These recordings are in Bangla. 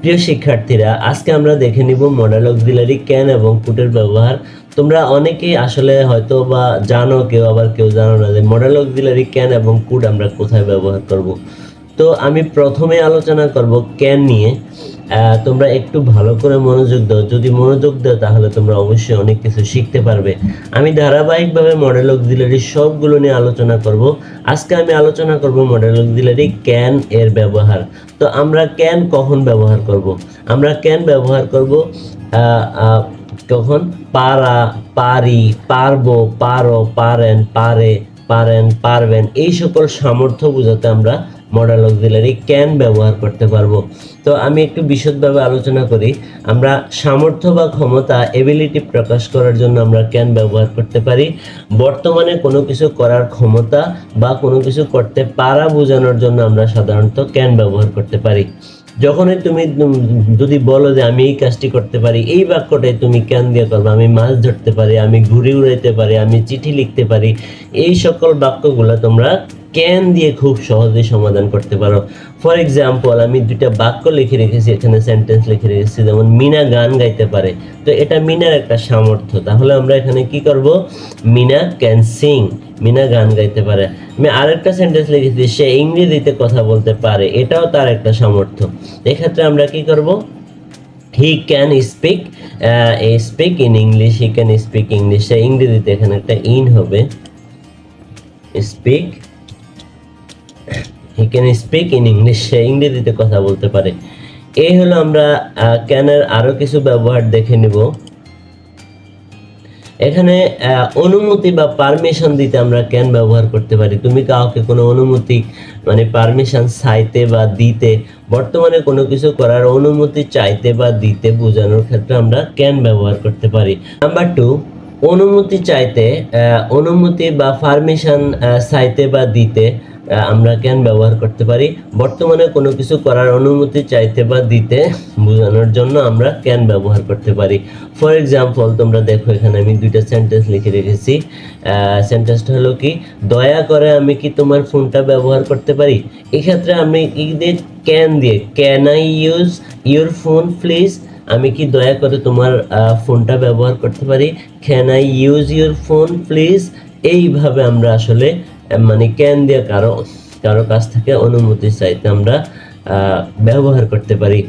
প্রিয় শিক্ষার্থীরা, আজকে আমরা দেখে নিব মডেল অক্সিলারি ক্যান এবং কুডের ব্যবহার। তোমরা অনেকেই আসলে হয়তো বা জানো, কেউ আবার কেউ জানো না যে মডেল অক্সিলারি ক্যান এবং কুড আমরা কোথায় ব্যবহার করব। তো আমি প্রথমে আলোচনা করব ক্যান নিয়ে। তোমরা একটু ভালো করে মনোযোগ দাও, যদি মনোযোগ দাও তাহলে তোমরা অবশ্যই অনেক কিছু শিখতে পারবে। আমি ধারাবাহিকভাবে মডেল অক্সিলারি সবগুলো নিয়ে আলোচনা করব। আজকে আমি আলোচনা করব মডেল অক্সিলারি ক্যান এর ব্যবহার। তো আমরা ক্যান কখন ব্যবহার করব? আমরা ক্যান ব্যবহার করব কখন? পারা, পারি, পারবো, পারো, পারেন, পারে, পারেন, পারবেন, এই সকল সামর্থ্য বোঝাতে আমরা মডেল অক্সিলারি ক্যান ব্যবহার করতে পারবো। তো আমি একটু বিশদভাবে আলোচনা করি। আমরা সামর্থ্য বা ক্ষমতা, এবিলিটি প্রকাশ করার জন্য আমরা ক্যান ব্যবহার করতে পারি। বর্তমানে কোনো কিছু করার ক্ষমতা বা কোনো কিছু করতে পারা বোঝানোর জন্য আমরা সাধারণত ক্যান ব্যবহার করতে পারি। যখনই তুমি যদি বলো যে আমি এই কাজটি করতে পারি, এই বাক্যটাই তুমি ক্যান দিয়ে করবে। আমি মাছ ধরতে পারি, আমি ঘুড়ি উড়াইতে পারি, আমি চিঠি লিখতে পারি, এই সকল বাক্যগুলো তোমরা ক্যান দিয়ে খুব সহজেই সমাধান করতে পারো। ফর এক্সাম্পল, আমি দুইটা বাক্য লিখে রেখেছি, এখানে সেন্টেন্স লিখে রেখেছি, যেমন মিনা গান গাইতে পারে। তো এটা মিনার একটা সামর্থ্য, তাহলে আমরা এখানে কি করব? মিনা ক্যান সিং, মিনা গান গাইতে পারে। আমি আরেকটা সেন্টেন্স লিখেছি, সে ইংরেজিতে কথা বলতে পারে, এটাও তার একটা সামর্থ্য। এক্ষেত্রে আমরা কি করব? He can speak speak in English, he can speak English, সে ইংরেজিতে, এখানে একটা ইন হবে, speak, he can speak in English, সে ইংরেজিতে কথা বলতে পারে। এই হলো আমরা ক্যানের আরো কিছু ব্যবহার দেখে নিব। এখানে অনুমতি বা পারমিশন দিতে আমরা ক্যান ব্যবহার করতে পারি। তুমি কাউকে কোনো অনুমতি মানে পারমিশন চাইতে বা দিতে, বর্তমানে কোনো কিছু করার অনুমতি চাইতে বা দিতে বোঝানোর ক্ষেত্রে আমরা ক্যান ব্যবহার করতে পারি। নাম্বার 2, অনুমতি চাইতে, অনুমতি বা পারমিশন চাইতে বা দিতে আমরা ক্যান ব্যবহার করতে পারি। বর্তমানে কোনো কিছু করার অনুমতি চাইতে বা দিতে বোঝানোর জন্য আমরা ক্যান ব্যবহার করতে পারি। ফর এক্সাম্পল, তোমরা দেখো এখানে আমি দুইটা সেন্টেন্স লিখে রেখেছি। সেন্টেন্সটা হলো কি, দয়া করে আমি কি তোমার ফোনটা ব্যবহার করতে পারি? এক্ষেত্রে আমি কি দিয়ে? ক্যান দিয়ে। Can I use your phone please? আমি কি দয়া করে তোমার ফোনটা ব্যবহার করতে পারি? Can I use your phone please? এইভাবে আমরা আসলে মানে ক্যান দিয়ে কারো কাছ থেকে অনুমতি চাইতে আমরা ব্যবহার করতে পারি।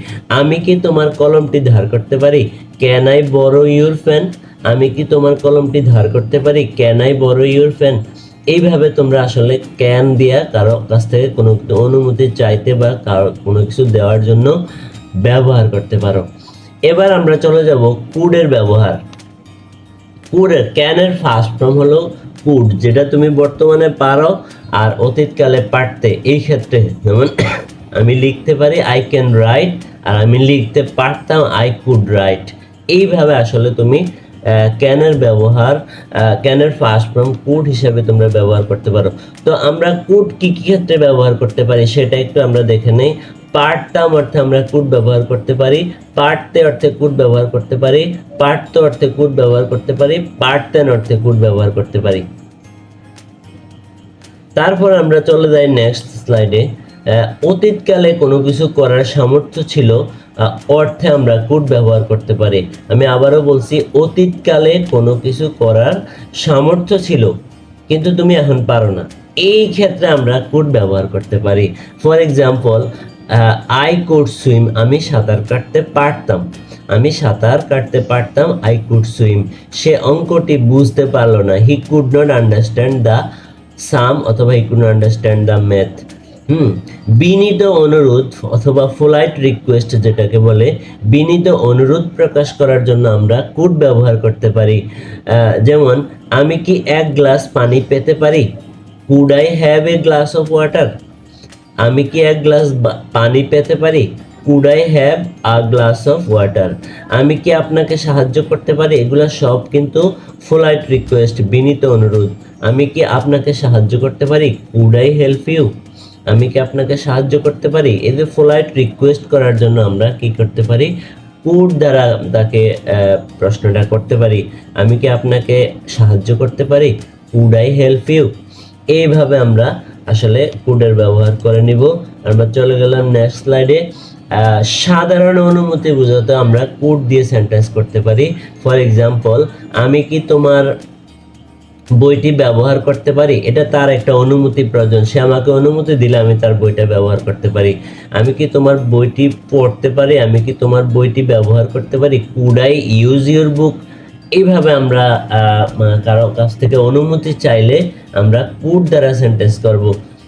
আমি কি তোমার কলমটি ধার করতে পারি? Can I borrow your pen? আমি কি তোমার কলমটি ধার করতে পারি? Can I borrow your pen? এইভাবে তোমরা আসলে ক্যান দিয়া কারো কাছ থেকে কোনো অনুমতি চাইতে বা কারো কোনো কিছু দেওয়ার জন্য ব্যবহার করতে পারো। এবার আমরা চলে যাব কুডের ব্যবহার। কুডের, ক্যানের ফার্স্ট ফর্ম হলো কুড, যেটা তুমি বর্তমানে পারো আর অতীতকালে পারতে। এই ক্ষেত্রে যেমন আমি লিখতে পারি আই ক্যান রাইট, আর আমি লিখতে পারতাম আই কুড রাইট। এইভাবে আসলে তুমি ক্যানের ব্যবহার, ক্যানের ফার্স্ট ফর্ম কুড হিসেবে তোমরা ব্যবহার করতে পারো। তো আমরা কুড কি কি ক্ষেত্রে ব্যবহার করতে পারি সেটা একটু আমরা দেখে নেই। পারতাম অর্থে আমরা কুড ব্যবহার করতে পারি, পারতে অর্থে কুড ব্যবহার করতে পারি, পারতো অর্থে কুড ব্যবহার করতে পারি, পারতেন অর্থে কুড ব্যবহার করতে পারি। তারপর আমরা চলে যাই নেক্সট স্লাইডে। অতীতকালে কোনো কিছু করার সামর্থ্য ছিল অর্থে আমরা কুড ব্যবহার করতে পারি। আমি আবারও বলছি, অতীতকালে কোনো কিছু করার সামর্থ্য ছিল কিন্তু তুমি এখন পারো না, এই ক্ষেত্রে আমরা কুড ব্যবহার করতে পারি। For example, I could swim, আমি সাঁতার কাটতে পারতাম, আমি সাঁতার কাটতে পারতাম, আই কুড সুইম। সে অঙ্কটি বুঝতে পারলো না, he could not understand the sum, অথবা he could not understand the math. বিনীত অনুরোধ অথবা পোলাইট রিকোয়েস্ট যেটাকে বলে, বিনীত অনুরোধ প্রকাশ করার জন্য আমরা কুড ব্যবহার করতে পারি। যেমন, আমি কি এক গ্লাস পানি পেতে পারি? Could I have a glass of water? আমি কি এক গ্লাস পানি পেতে পারি? Could I have a glass of water? আমি কি আপনাকে সাহায্য করতে পারি? এগুলা সব কিন্তু পোলাইট রিকোয়েস্ট, বিনীত অনুরোধ। আমি কি আপনাকে সাহায্য করতে পারি? Could I help you? আমি কি আপনাকে সাহায্য করতে পারি? এই যে পোলাইট রিকোয়েস্ট করার জন্য আমরা কি করতে পারি? কুড দ্বারা তাকে প্রশ্নটা করতে পারি, আমি কি আপনাকে সাহায্য করতে পারি? Could I help you? এইভাবে আমরা আসলে কুডের ব্যবহার করে নিব। আমরা চলে গেলাম নেক্সট স্লাইডে। সাধারণ অনুমতি বোঝাতে আমরা কোড দিয়ে সেন্টেন্স করতে পারি। ফর এক্সাম্পল, আমি কি তোমার বইটি ব্যবহার করতে পারি, এটা তার একটা অনুমতি প্রয়োজন, সে আমাকে অনুমতি দিলে আমি তার বইটা ব্যবহার করতে পারি। আমি কি তোমার বইটি পড়তে পারি, আমি কি তোমার বইটি ব্যবহার করতে পারি, could I use your book. এইভাবে আমরা কারো কাছ থেকে অনুমতি চাইলে আমরা কুড দ্বারা সেন্টেন্স করব।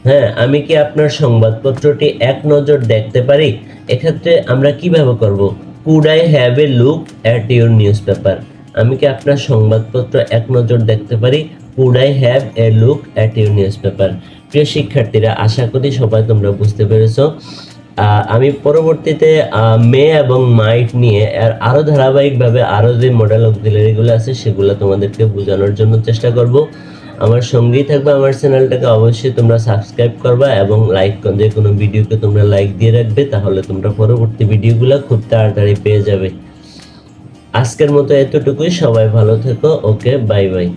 হ্যাঁ, আমি কি আপনার সংবাদপত্রটি এক নজর দেখতে পারি, এক্ষেত্রে আমরা কিভাবে করব, could I have a look at your news paper. আমি কি আপনার সংবাদপত্র এক নজর দেখতে পারি, could I have a look at your news paper. প্রিয় শিক্ষার্থীরা, আশা করি সবাই তোমরা বুঝতে পেরেছো। আমি পরবর্তীতে মে এবং মাইট নিয়ে আরো ধারাবাহিকভাবে আরো যে মডেল অক্সিলারিগুলো আছে সেগুলো তোমাদেরকে বোঝানোর জন্য চেষ্টা করব। আমার সঙ্গেই থাকবে, আমার চ্যানেলটাকে অবশ্যই তোমরা সাবস্ক্রাইব করবা এবং লাইক, যে কোনো ভিডিওকে তোমরা লাইক দিয়ে রাখবে, তাহলে তোমরা পরবর্তী ভিডিওগুলো খুব তাড়াতাড়ি পেয়ে যাবে। আজকের মতো এতটুকুই, সবাই ভালো থেকো। ওকে, বাই বাই।